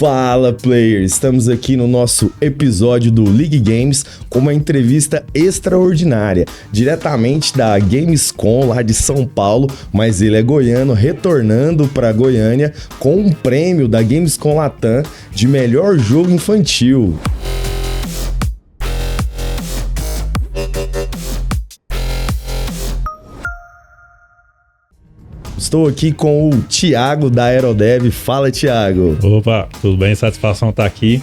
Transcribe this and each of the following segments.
Fala, players! Estamos aqui no nosso episódio do League Games com uma entrevista extraordinária, diretamente da Gamescom lá de São Paulo, mas ele é goiano, retornando para Goiânia com um prêmio da Gamescom Latam de melhor jogo infantil. Estou aqui com o Thiago da Aerodev. Fala, Thiago. Opa, tudo bem? Satisfação estar aqui.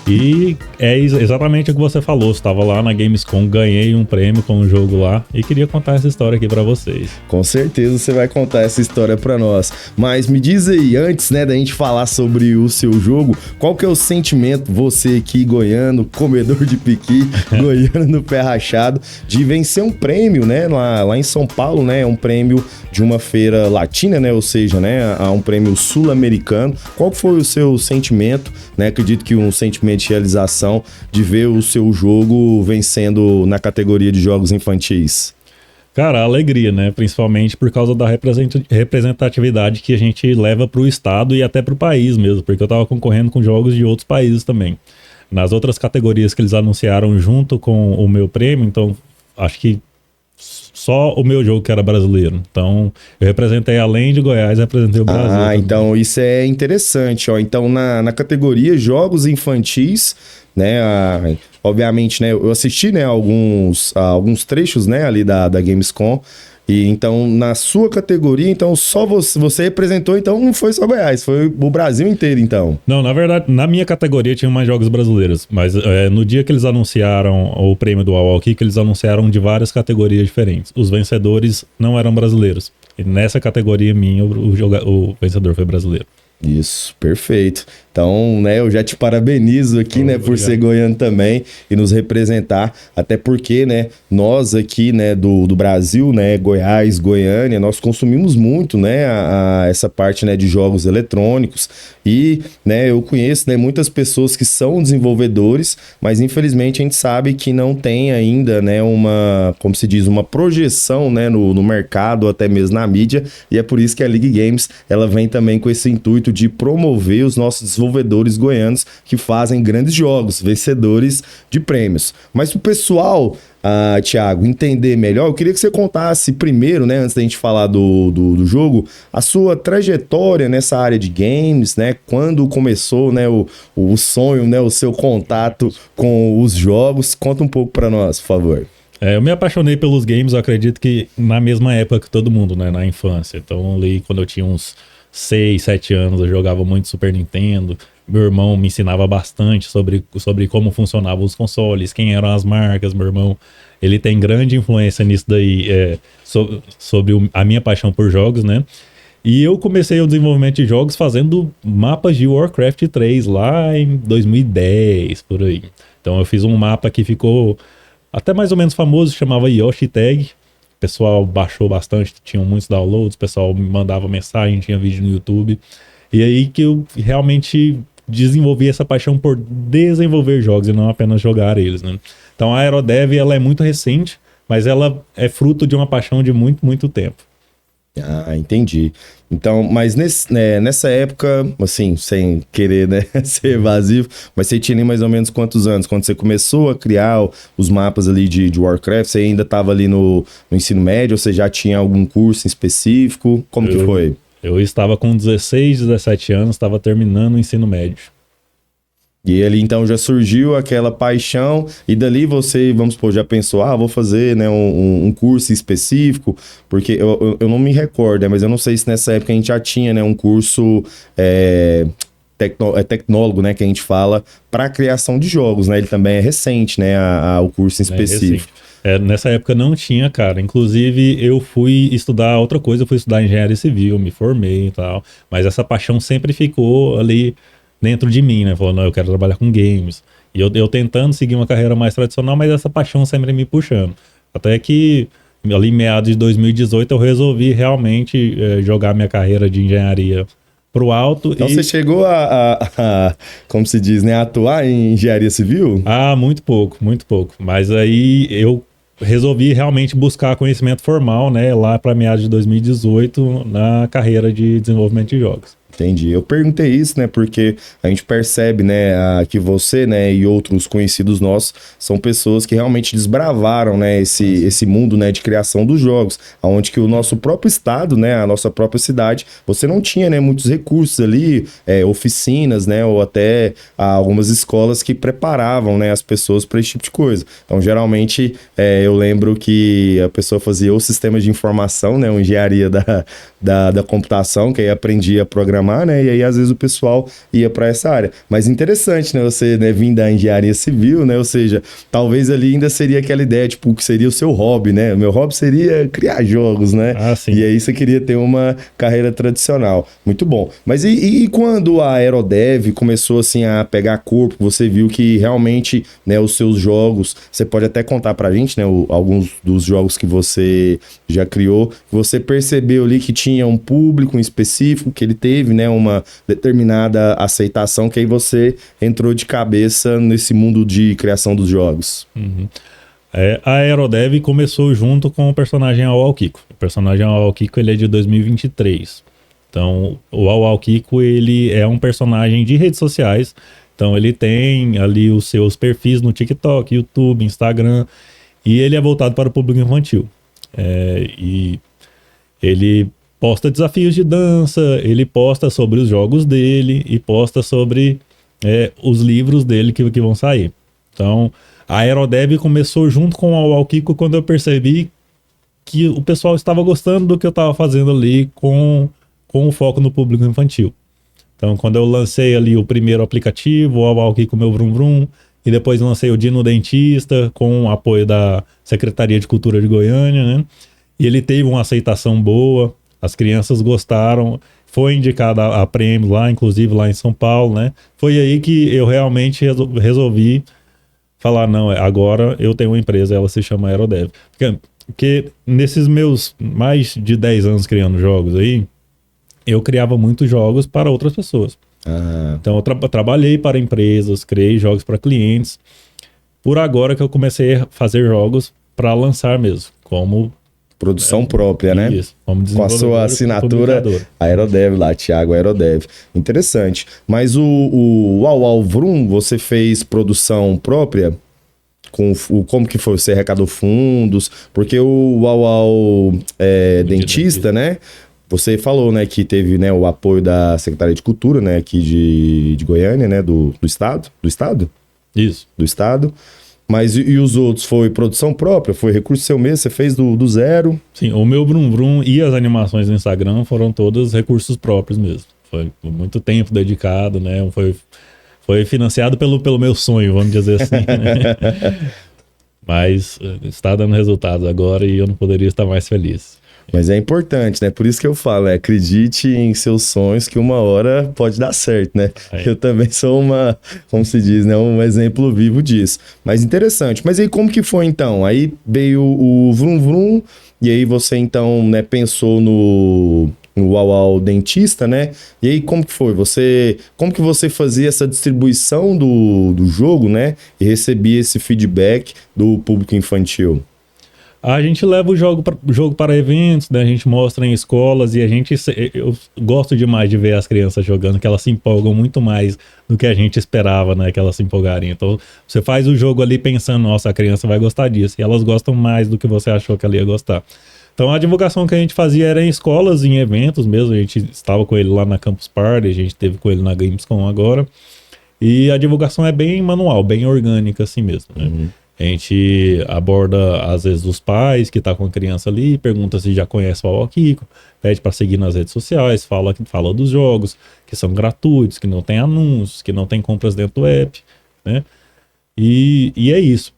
E é exatamente o que você falou. Estava lá na Gamescom, ganhei um prêmio com um jogo lá e queria contar essa história aqui pra vocês. Com certeza você vai contar essa história pra nós. Mas me diz aí, antes, né, da gente falar sobre o seu jogo, qual que é o sentimento, você aqui, goiano, comedor de piqui, goiano no pé rachado, de vencer um prêmio, né, lá em São Paulo, né, um prêmio de uma feira latina, né, ou seja, né, um prêmio sul-americano. Qual foi o seu sentimento, né? Acredito que um sentimento de realização de ver o seu jogo vencendo na categoria de jogos infantis. Cara, alegria, né? Principalmente por causa da representatividade que a gente leva pro estado e até pro país mesmo, porque eu tava concorrendo com jogos de outros países também. Nas outras categorias que eles anunciaram junto com o meu prêmio, então acho que só o meu jogo que era brasileiro. Então, eu representei além de Goiás, representei o Brasil. Ah, então isso é interessante, ó. Então, na categoria jogos infantis, né, obviamente, né, eu assisti, né, alguns trechos, né, ali da Gamescom. E então, na sua categoria, então, só você representou, então, não foi só Goiás, foi o Brasil inteiro, então. Não, na verdade, na minha categoria tinha mais jogos brasileiros, mas no dia que eles anunciaram o prêmio do UOL aqui, que eles anunciaram de várias categorias diferentes. Os vencedores não eram brasileiros. E nessa categoria minha, o vencedor foi brasileiro. Isso, perfeito. Então, né, eu já te parabenizo aqui, né, por ser goiano também e nos representar, até porque, né, nós aqui, né, do Brasil, né, Goiás, Goiânia, nós consumimos muito, né, essa parte, né, de jogos eletrônicos e, né, eu conheço, né, muitas pessoas que são desenvolvedores, mas infelizmente a gente sabe que não tem ainda, né, como se diz, uma projeção, né, no mercado, até mesmo na mídia, e é por isso que a League Games, ela vem também com esse intuito de promover os nossos desenvolvedores goianos que fazem grandes jogos, vencedores de prêmios. Mas para o pessoal, Thiago, entender melhor, eu queria que você contasse primeiro, né, antes da gente falar do jogo, a sua trajetória nessa área de games, né, quando começou, né, o sonho, né, o seu contato com os jogos. Conta um pouco para nós, por favor. Eu me apaixonei pelos games, eu acredito que na mesma época que todo mundo, né, na infância. Então, ali quando eu tinha uns 6, 7 anos, eu jogava muito Super Nintendo. Meu irmão me ensinava bastante sobre como funcionavam os consoles, quem eram as marcas. Meu irmão, ele tem grande influência nisso daí, sobre a minha paixão por jogos, né? E eu comecei o desenvolvimento de jogos fazendo mapas de Warcraft 3 lá em 2010, por aí. Então eu fiz um mapa que ficou até mais ou menos famoso, chamava Yoshi Tag. O pessoal baixou bastante, tinham muitos downloads, o pessoal me mandava mensagem, tinha vídeo no YouTube. E aí que eu realmente desenvolvi essa paixão por desenvolver jogos e não apenas jogar eles, né? Então a Aerodev, ela é muito recente, mas ela é fruto de uma paixão de muito, muito tempo. Ah, entendi. Então, mas nessa época, assim, sem querer, né, ser evasivo, mas você tinha mais ou menos quantos anos? Quando você começou a criar os mapas ali de Warcraft, você ainda estava ali no ensino médio, ou você já tinha algum curso em específico? Como que foi? Eu estava com 16, 17 anos, estava terminando o ensino médio. E ali então já surgiu aquela paixão e dali você, vamos supor, já pensou, vou fazer, né, um curso específico, porque eu não me recordo, mas eu não sei se nessa época a gente já tinha, né, um curso tecnólogo, né, que a gente fala, para criação de jogos, né, ele também é recente, né, o curso em específico. Nessa época não tinha, cara. Inclusive, eu fui estudar outra coisa, eu fui estudar engenharia civil, me formei e tal, mas essa paixão sempre ficou ali dentro de mim, né? Falando, não, eu quero trabalhar com games. E eu tentando seguir uma carreira mais tradicional, mas essa paixão sempre me puxando. Até que, ali em meados de 2018, eu resolvi realmente jogar minha carreira de engenharia pro alto. Então você chegou como se diz, né, a atuar em engenharia civil? Muito pouco. Mas aí eu resolvi realmente buscar conhecimento formal, né, lá para meados de 2018, na carreira de desenvolvimento de jogos. Entendi. Eu perguntei isso, né, porque a gente percebe, né, que você, né, e outros conhecidos nossos são pessoas que realmente desbravaram, né, esse mundo, né, de criação dos jogos, onde que o nosso próprio estado, né, a nossa própria cidade, você não tinha, né, muitos recursos ali, oficinas, né, ou até algumas escolas que preparavam, né, as pessoas para esse tipo de coisa. Então, geralmente, eu lembro que a pessoa fazia o sistema de informação, né, uma engenharia da computação, que aí aprendia a programar, né? E aí, às vezes, o pessoal ia para essa área. Mas interessante, né? Você, né, vir da engenharia civil, né? Ou seja, talvez ali ainda seria aquela ideia, tipo, que seria o seu hobby, né? O meu hobby seria criar jogos, né? Ah, sim. E aí você queria ter uma carreira tradicional. Muito bom. Mas e quando a Aerodev começou, assim, a pegar corpo, você viu que realmente, né, os seus jogos, você pode até contar pra gente, né, alguns dos jogos que você já criou, você percebeu ali que tinha um público em específico, que ele teve, né, uma determinada aceitação, que aí você entrou de cabeça nesse mundo de criação dos jogos. Uhum. A Aerodev começou junto com o personagem Au Kiko. O personagem Au Kiko, ele é de 2023. Então, o Au Kiko, ele é um personagem de redes sociais. Então, ele tem ali os seus perfis no TikTok, YouTube, Instagram, e ele é voltado para o público infantil. E ele posta desafios de dança, ele posta sobre os jogos dele e posta sobre os livros dele que vão sair. Então, a Aerodev começou junto com o Au Kiko quando eu percebi que o pessoal estava gostando do que eu estava fazendo ali com o foco no público infantil. Então, quando eu lancei ali o primeiro aplicativo, o Au Kiko Meu Vrum Vrum, e depois lancei o Dino Dentista com o apoio da Secretaria de Cultura de Goiânia, né? E ele teve uma aceitação boa, as crianças gostaram, foi indicado a prêmio lá, inclusive lá em São Paulo, né? Foi aí que eu realmente resolvi falar, não, agora eu tenho uma empresa, ela se chama Aerodev. Porque nesses meus mais de 10 anos criando jogos aí, eu criava muitos jogos para outras pessoas. Então eu trabalhei para empresas, criei jogos para clientes. Por agora que eu comecei a fazer jogos para lançar mesmo, como produção própria, né? Isso, como com a sua assinatura Aerodev lá, Thiago Aerodev. Interessante. Mas o Au Vrum, você fez produção própria? Como que foi? Você arrecadou fundos? Porque o Au Dentista, né? Você falou, né, que teve, né, o apoio da Secretaria de Cultura, né, aqui de Goiânia, né, do estado? Do estado? Isso. Do estado. Mas e os outros? Foi produção própria? Foi recurso seu mesmo? Você fez do zero? Sim, o meu Vrum Vrum e as animações no Instagram foram todos recursos próprios mesmo. Foi muito tempo dedicado, né? Foi financiado pelo meu sonho, vamos dizer assim, né? Mas está dando resultados agora e eu não poderia estar mais feliz. Mas é importante, né? Por isso que eu falo, acredite em seus sonhos que uma hora pode dar certo, né? Eu também sou como se diz, né? Um exemplo vivo disso. Mas interessante. Mas aí como que foi então? Aí veio o Vrum Vrum e aí você então, né, pensou no Au Dentista, né? E aí como que foi? Como que você fazia essa distribuição do jogo, né? E recebia esse feedback do público infantil? A gente leva o jogo para eventos, né? A gente mostra em escolas e eu gosto demais de ver as crianças jogando, que elas se empolgam muito mais do que a gente esperava, né? Que elas se empolgarem. Então, você faz o jogo ali pensando, nossa, a criança vai gostar disso. E elas gostam mais do que você achou que ela ia gostar. Então, a divulgação que a gente fazia era em escolas, em eventos mesmo. A gente estava com ele lá na Campus Party, a gente esteve com ele na Gamescom agora. E a divulgação é bem manual, bem orgânica assim mesmo, né? Uhum. A gente aborda, às vezes, os pais que tá com a criança ali, pergunta se já conhece o Au Kiko, pede para seguir nas redes sociais, fala dos jogos, que são gratuitos, que não tem anúncios, que não tem compras dentro do app, né? E é isso.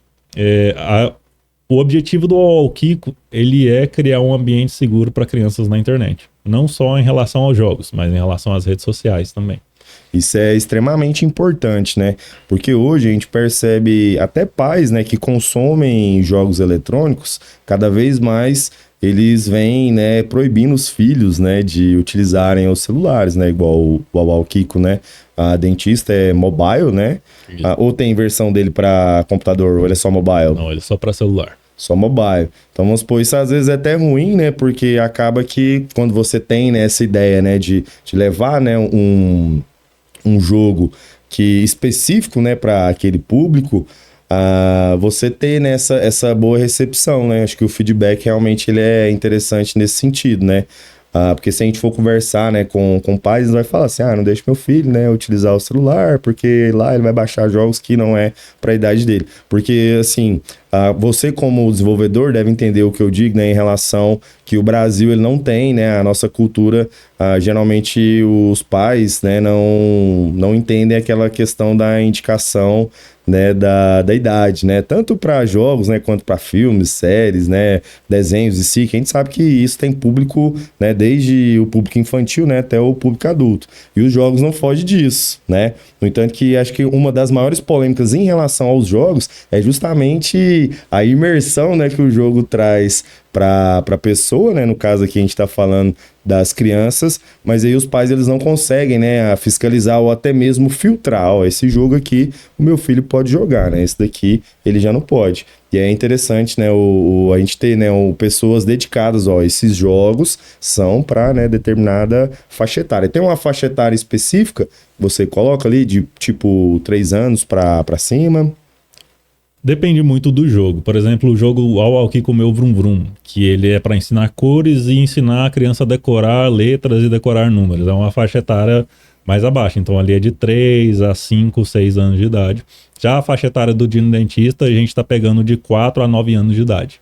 O objetivo do Au Kiko, ele é criar um ambiente seguro para crianças na internet. Não só em relação aos jogos, mas em relação às redes sociais também. Isso é extremamente importante, né? Porque hoje a gente percebe até pais, né, que consomem jogos eletrônicos, cada vez mais eles vêm, né, proibindo os filhos, né, de utilizarem os celulares, né? Igual o Au Kiko, né? A Dentista é mobile, né? Ou tem versão dele para computador, ou ele é só mobile? Não, ele é só para celular. só mobile. Então, vamos supor, isso às vezes é até ruim, né? Porque acaba que quando você tem, né, essa ideia, né, de levar, né, um jogo que específico, né, para aquele público, você ter, né, essa boa recepção, né? Acho que o feedback realmente ele é interessante nesse sentido, né? Porque se a gente for conversar, né, com pais, eles vão falar assim, não deixe meu filho, né, utilizar o celular, porque lá ele vai baixar jogos que não é para a idade dele. Porque, assim, você como desenvolvedor deve entender o que eu digo, né, em relação que o Brasil ele não tem, né, a nossa cultura, geralmente os pais, né, não entendem aquela questão da indicação, né, da idade, né, tanto para jogos, né, quanto para filmes, séries, né, desenhos em si, que a gente sabe que isso tem público, né, desde o público infantil, né, até o público adulto, e os jogos não fogem disso, né. No entanto que acho que uma das maiores polêmicas em relação aos jogos é justamente a imersão, né, que o jogo traz para a pessoa, né, no caso aqui a gente está falando das crianças, mas aí os pais eles não conseguem, né, fiscalizar ou até mesmo filtrar, esse jogo aqui o meu filho pode jogar, né, esse daqui ele já não pode. E é interessante, né, a gente ter, né, pessoas dedicadas, esses jogos são para, né, determinada faixa etária. Tem uma faixa etária específica, você coloca ali de tipo 3 anos para cima? Depende muito do jogo. Por exemplo, o jogo Au Au com o meu Vrum Vrum, que ele é para ensinar cores e ensinar a criança a decorar letras e decorar números. É uma faixa etária mais abaixo. Então ali é de 3 a 5, 6 anos de idade. Já a faixa etária do Dino Dentista, a gente está pegando de 4 a 9 anos de idade.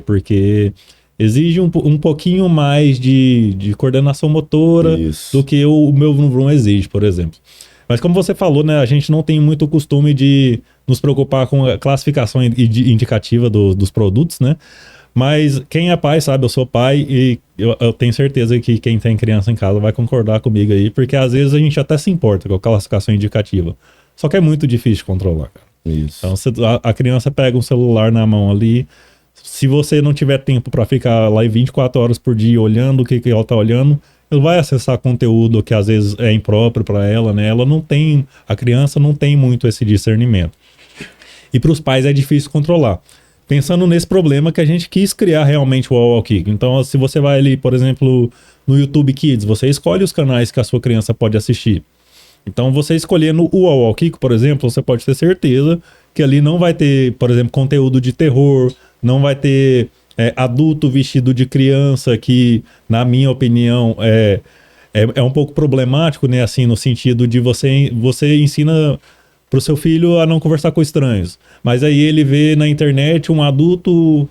Porque exige um pouquinho mais de coordenação motora do que o meu Vrum Vrum exige, por exemplo. Mas como você falou, né, a gente não tem muito costume de nos preocupar com a classificação indicativa dos produtos, né? Mas quem é pai sabe, eu sou pai e eu tenho certeza que quem tem criança em casa vai concordar comigo aí, porque às vezes a gente até se importa com a classificação indicativa. Só que é muito difícil de controlar, cara. Isso. Então a criança pega um celular na mão ali, se você não tiver tempo para ficar lá 24 horas por dia olhando o que ela tá olhando, ele vai acessar conteúdo que às vezes é impróprio para ela, né? A criança não tem muito esse discernimento. E para os pais é difícil controlar. Pensando nesse problema que a gente quis criar realmente o Au Au Kiko. Então, se você vai ali, por exemplo, no YouTube Kids, você escolhe os canais que a sua criança pode assistir. Então, você escolhendo o Au Au Kiko, por exemplo, você pode ter certeza que ali não vai ter, por exemplo, conteúdo de terror, não vai ter adulto vestido de criança, que, na minha opinião, é um pouco problemático, né? Assim, no sentido de você ensina pro seu filho a não conversar com estranhos. Mas aí ele vê na internet um adulto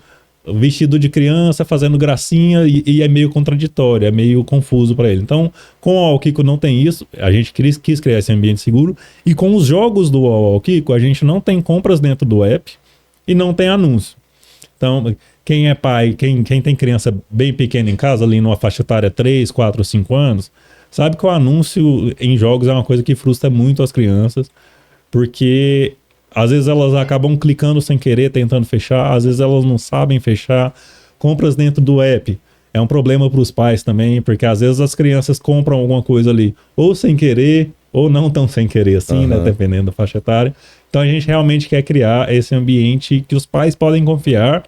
vestido de criança fazendo gracinha e é meio contraditório, é meio confuso para ele. Então, com o Au Au Kiko não tem isso, a gente quis criar esse ambiente seguro, e com os jogos do Au Au Kiko a gente não tem compras dentro do app e não tem anúncio. Então, quem é pai, quem tem criança bem pequena em casa, ali numa faixa etária 3, 4, 5 anos, sabe que o anúncio em jogos é uma coisa que frustra muito as crianças, porque às vezes elas acabam clicando sem querer, tentando fechar, às vezes elas não sabem fechar. Compras dentro do app é um problema para os pais também, porque às vezes as crianças compram alguma coisa ali, ou sem querer, ou não tão sem querer assim, né, dependendo da faixa etária. Então a gente realmente quer criar esse ambiente que os pais podem confiar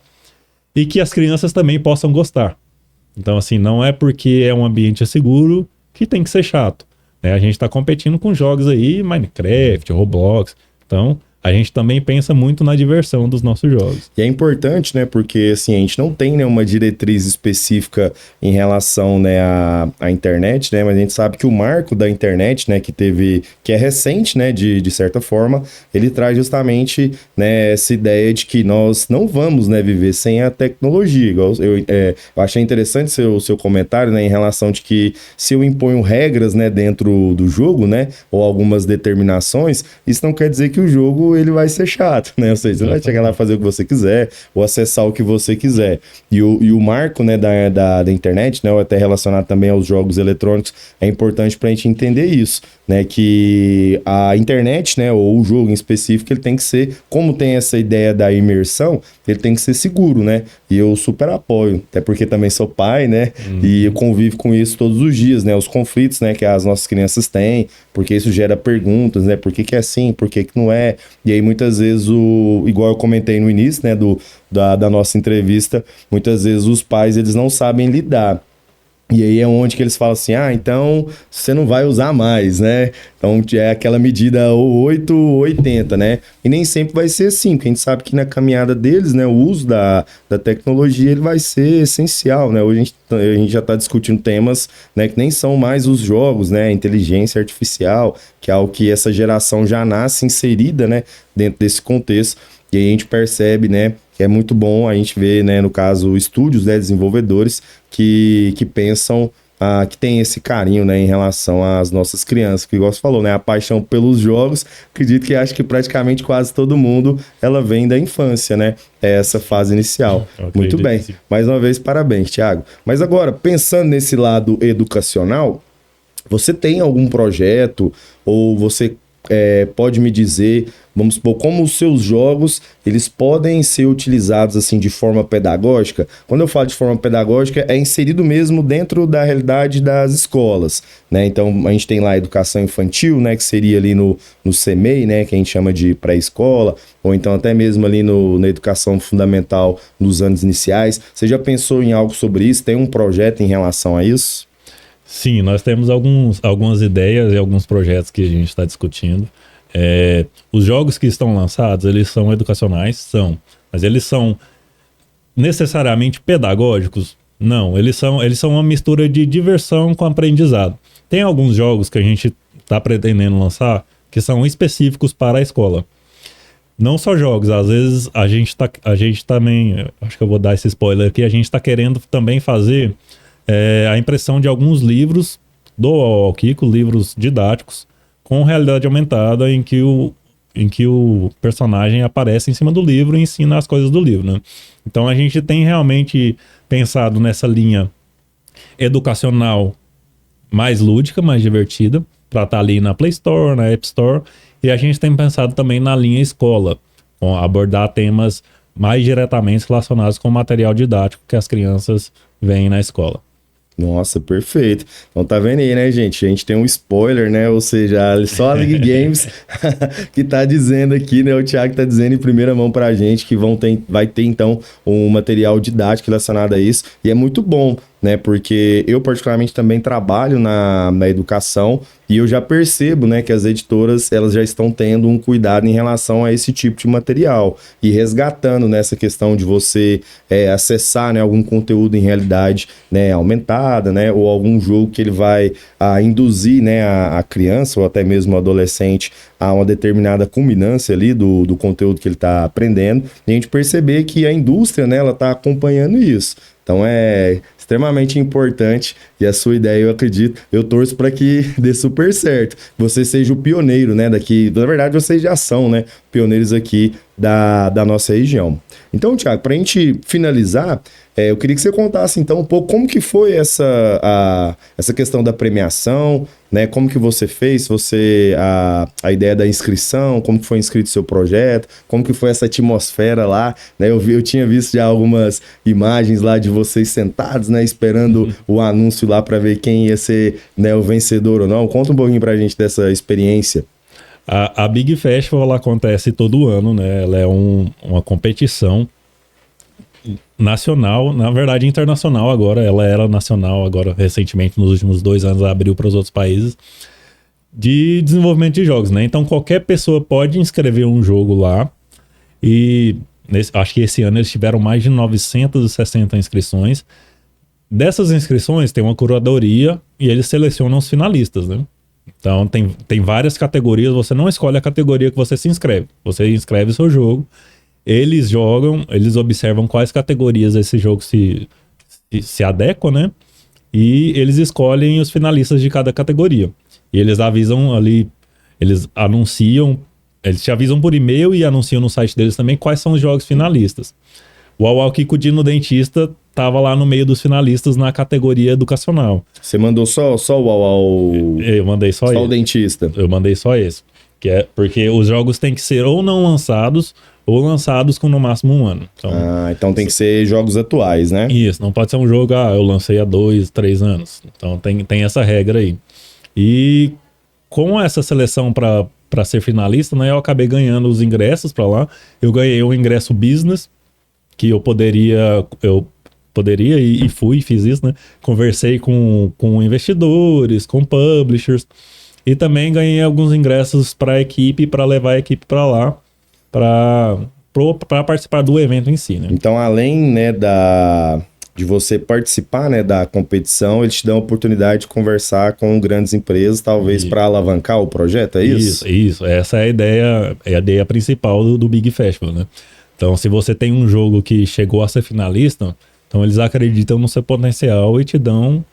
e que as crianças também possam gostar. Então, assim, não é porque é um ambiente seguro que tem que ser chato, né? A gente está competindo com jogos aí, Minecraft, Roblox. Então, a gente também pensa muito na diversão dos nossos jogos. E é importante, né, porque assim, a gente não tem, né, uma diretriz específica em relação, né, à internet, né, mas a gente sabe que o marco da internet, né, que é recente, né, de certa forma, ele traz justamente, né, essa ideia de que nós não vamos, né, viver sem a tecnologia. Igual eu achei interessante seu comentário, né, em relação de que se eu imponho regras, né, dentro do jogo, né, ou algumas determinações, isso não quer dizer que o jogo ele vai ser chato, né? Ou seja, você vai chegar lá e fazer o que você quiser, ou acessar o que você quiser. E o marco, né, da internet, né, ou até relacionado também aos jogos eletrônicos, é importante para a gente entender isso, né? Que a internet, né, ou o jogo em específico, ele tem que ser, como tem essa ideia da imersão, ele tem que ser seguro, né? E eu super apoio, até porque também sou pai, né? E eu convivo com isso todos os dias, né? Os conflitos, né, que as nossas crianças têm, porque isso gera perguntas, né? Por que é assim? Por que não é? E aí muitas vezes, igual eu comentei no início, né, da nossa entrevista, muitas vezes os pais eles não sabem lidar. E aí é onde que eles falam assim, então você não vai usar mais, né? Então é aquela medida 8 ou 80, né? E nem sempre vai ser assim, porque a gente sabe que na caminhada deles, né, o uso da tecnologia ele vai ser essencial, né? Hoje a gente já está discutindo temas, né, que nem são mais os jogos, né? A inteligência artificial, que é algo que essa geração já nasce inserida, né, dentro desse contexto. E aí a gente percebe, né, que é muito bom a gente ver, né, no caso, estúdios, né, desenvolvedores que pensam, que tem esse carinho, né, em relação às nossas crianças, que igual você falou, né, a paixão pelos jogos, acredito que acho que praticamente quase todo mundo, ela vem da infância, né, é essa fase inicial. Muito bem, mais uma vez, parabéns, Thiago. Mas agora, pensando nesse lado educacional, você tem algum projeto ou você pode me dizer, vamos supor, como os seus jogos eles podem ser utilizados assim de forma pedagógica? Quando eu falo de forma pedagógica, é inserido mesmo dentro da realidade das escolas, né? Então a gente tem lá a educação infantil, né, que seria ali no CMEI, né, que a gente chama de pré-escola, ou então até mesmo ali na educação fundamental nos anos iniciais. Você já pensou em algo sobre isso? Tem um projeto em relação a isso? Sim, nós temos algumas ideias e alguns projetos que a gente está discutindo. Os jogos que estão lançados, eles são educacionais, mas eles são necessariamente pedagógicos? Não, eles são uma mistura de diversão com aprendizado. Tem alguns jogos que a gente está pretendendo lançar que são específicos para a escola. Não só jogos, às vezes a gente também, acho que eu vou dar esse spoiler aqui, a gente está querendo também fazer a impressão de alguns livros do Uau Kiko, livros didáticos, com realidade aumentada, em que o personagem aparece em cima do livro e ensina as coisas do livro, né? Então a gente tem realmente pensado nessa linha educacional mais lúdica, mais divertida, para estar ali na Play Store, na App Store, e a gente tem pensado também na linha escola, com abordar temas mais diretamente relacionados com o material didático que as crianças veem na escola. Nossa, perfeito. Então tá vendo aí, né, gente? A gente tem um spoiler, né? Ou seja, só a League Games que tá dizendo aqui, né? O Thiago tá dizendo em primeira mão pra gente que vai ter, então, um material didático relacionado a isso. E é muito bom, né? Porque eu, particularmente, também trabalho na educação e eu já percebo, né, que as editoras, elas já estão tendo um cuidado em relação a esse tipo de material e resgatando nessa questão de você acessar, né, algum conteúdo em realidade, né, aumentada, né, ou algum jogo que ele vai induzir, né, a criança ou até mesmo o adolescente a uma determinada culminância ali do conteúdo que ele está aprendendo, e a gente perceber que a indústria, né, ela está acompanhando isso. Então é extremamente importante e a sua ideia, eu acredito, eu torço para que dê super certo. Você seja o pioneiro, né, daqui, na verdade vocês já são, né, pioneiros aqui da nossa região. Então, Thiago, para a gente finalizar, eu queria que você contasse então um pouco como que foi essa questão da premiação, né, como que você fez, a ideia da inscrição, como que foi inscrito o seu projeto, como que foi essa atmosfera lá, né, eu tinha visto já algumas imagens lá de vocês sentados, né, esperando o anúncio lá para ver quem ia ser, né, o vencedor ou não. Conta um pouquinho pra gente dessa experiência. A Big Festival ela acontece todo ano, né? Ela é uma competição nacional, na verdade internacional agora. Ela era nacional agora, recentemente, nos últimos 2 anos, abriu para os outros países, de desenvolvimento de jogos, né? Então qualquer pessoa pode inscrever um jogo lá e acho que esse ano eles tiveram mais de 960 inscrições. Dessas inscrições tem uma curadoria e eles selecionam os finalistas, né? Então tem várias categorias, você não escolhe a categoria que você se inscreve. Você inscreve o seu jogo, eles jogam, eles observam quais categorias esse jogo se adequa, né? E eles escolhem os finalistas de cada categoria. E eles avisam ali, eles te avisam por e-mail e anunciam no site deles também quais são os jogos finalistas. O Uau Kiko Dino Dentista tava lá no meio dos finalistas na categoria educacional. Você mandou só o Uau? Eu mandei só o dentista. Eu mandei só esse. Que é porque os jogos têm que ser ou não lançados ou lançados com no máximo 1 ano. Então tem que ser jogos atuais, né? Isso, não pode ser um jogo, eu lancei há 2, 3 anos. Então tem essa regra aí. E com essa seleção para para ser finalista, né? Eu acabei ganhando os ingressos para lá. Eu ganhei o ingresso business, que eu poderia e fui, fiz isso, né? Conversei com investidores, com publishers, e também ganhei alguns ingressos para a equipe, para levar a equipe para lá, para participar do evento em si, né? Então, além, né, de você participar, né, da competição, eles te dão a oportunidade de conversar com grandes empresas, talvez para alavancar o projeto, é isso? Isso. Essa é a ideia principal do Big Festival, né? Então, se você tem um jogo que chegou a ser finalista, então eles acreditam no seu potencial e te dão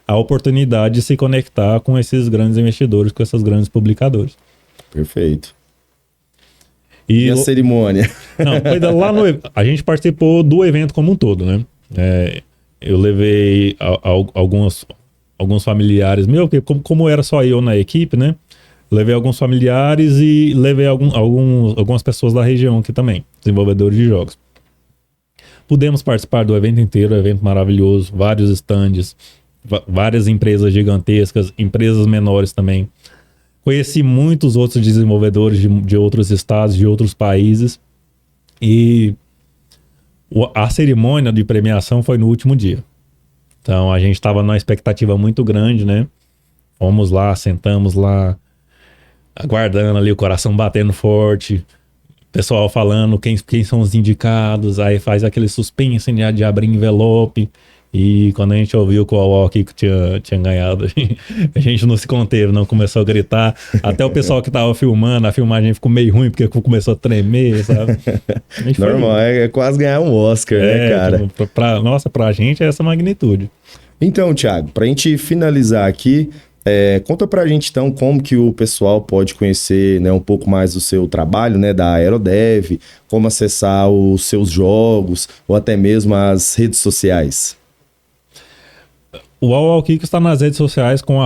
a oportunidade de se conectar com esses grandes investidores, com esses grandes publicadores. Perfeito. E a cerimônia? Não, foi lá a gente participou do evento como um todo, né? Eu levei alguns familiares meus, porque como era só eu na equipe, né? Levei alguns familiares e levei algumas pessoas da região aqui também, desenvolvedores de jogos. Pudemos participar do evento inteiro, evento maravilhoso, vários stands, várias empresas gigantescas, empresas menores também. Conheci muitos outros desenvolvedores de outros estados, de outros países. E a cerimônia de premiação foi no último dia. Então a gente estava numa expectativa muito grande, né? Fomos lá, sentamos lá, aguardando ali, o coração batendo forte. Pessoal falando quem são os indicados. Aí faz aquele suspense de abrir envelope. E quando a gente ouviu que o Uau Kiko tinha ganhado, a gente não se conteve, não, começou a gritar. Até o pessoal que tava filmando, a filmagem ficou meio ruim, porque começou a tremer, sabe? Normal, é quase ganhar um Oscar, né, cara? Pra gente é essa magnitude. Então, Thiago, pra gente finalizar aqui, conta pra gente então como que o pessoal pode conhecer, né, um pouco mais do seu trabalho, né, da Aerodev, como acessar os seus jogos ou até mesmo as redes sociais. O Uau Kiko está nas redes sociais com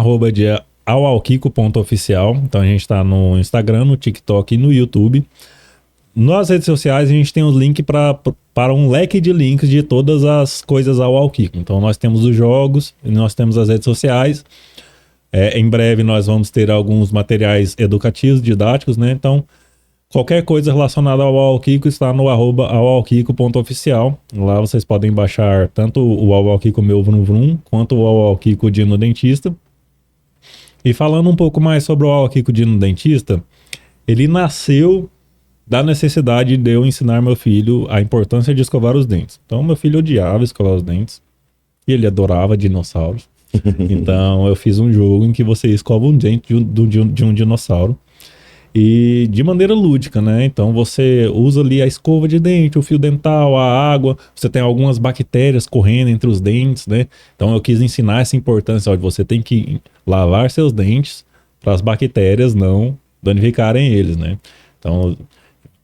@auaukiko.oficial. Então a gente está no Instagram, no TikTok e no YouTube. Nas redes sociais a gente tem os links para um leque de links de todas as coisas ao Uau Kiko. Então nós temos os jogos, nós temos as redes sociais. Em breve nós vamos ter alguns materiais educativos, didáticos, né? Então qualquer coisa relacionada ao Uau Kiko está no @auaukiko.oficial. Lá vocês podem baixar tanto o Uau Kiko Meu Vrum Vrum, quanto o Uau Kiko Dino Dentista. E falando um pouco mais sobre o Uau Kiko Dino Dentista, ele nasceu da necessidade de eu ensinar meu filho a importância de escovar os dentes. Então meu filho odiava escovar os dentes e ele adorava dinossauros. Então eu fiz um jogo em que você escova um dente de um dinossauro. E de maneira lúdica, né? Então você usa ali a escova de dente, o fio dental, a água, você tem algumas bactérias correndo entre os dentes, né? Então eu quis ensinar essa importância, de você tem que lavar seus dentes para as bactérias não danificarem eles, né? Então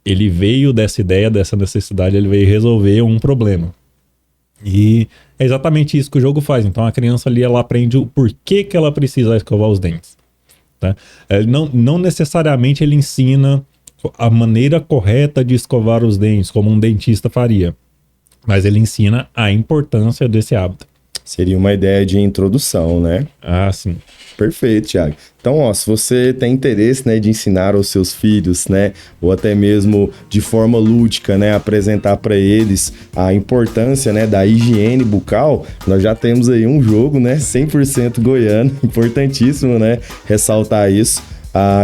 ele veio dessa ideia, dessa necessidade, ele veio resolver um problema. E é exatamente isso que o jogo faz. Então a criança ali, ela aprende o porquê que ela precisa escovar os dentes. Tá? Não necessariamente ele ensina a maneira correta de escovar os dentes, como um dentista faria, mas ele ensina a importância desse hábito. Seria uma ideia de introdução, né? Ah, sim. Perfeito, Thiago. Então, se você tem interesse, né, de ensinar aos seus filhos, né, ou até mesmo de forma lúdica, né, apresentar para eles a importância, né, da higiene bucal, nós já temos aí um jogo, né, 100% goiano, importantíssimo, né, ressaltar isso.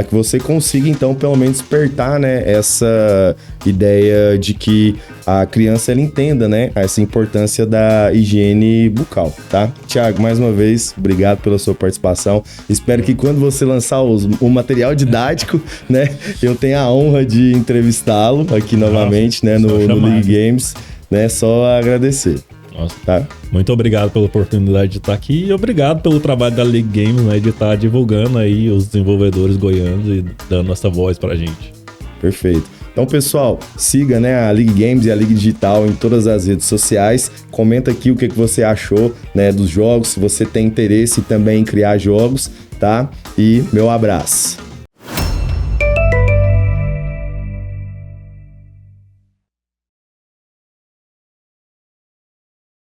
Que você consiga, então, pelo menos despertar, né, essa ideia de que a criança ela entenda, né, essa importância da higiene bucal, tá? Thiago, mais uma vez, obrigado pela sua participação. Espero que quando você lançar o material didático, né, eu tenha a honra de entrevistá-lo aqui novamente, né, no League Games, né, só agradecer. Nossa, tá? Muito obrigado pela oportunidade de estar aqui e obrigado pelo trabalho da League Games, né, de estar divulgando aí os desenvolvedores goianos e dando essa voz pra gente. Perfeito. Então, pessoal, siga, né, a League Games e a League Digital em todas as redes sociais. Comenta aqui o que você achou, né, dos jogos, se você tem interesse também em criar jogos, tá? E meu abraço.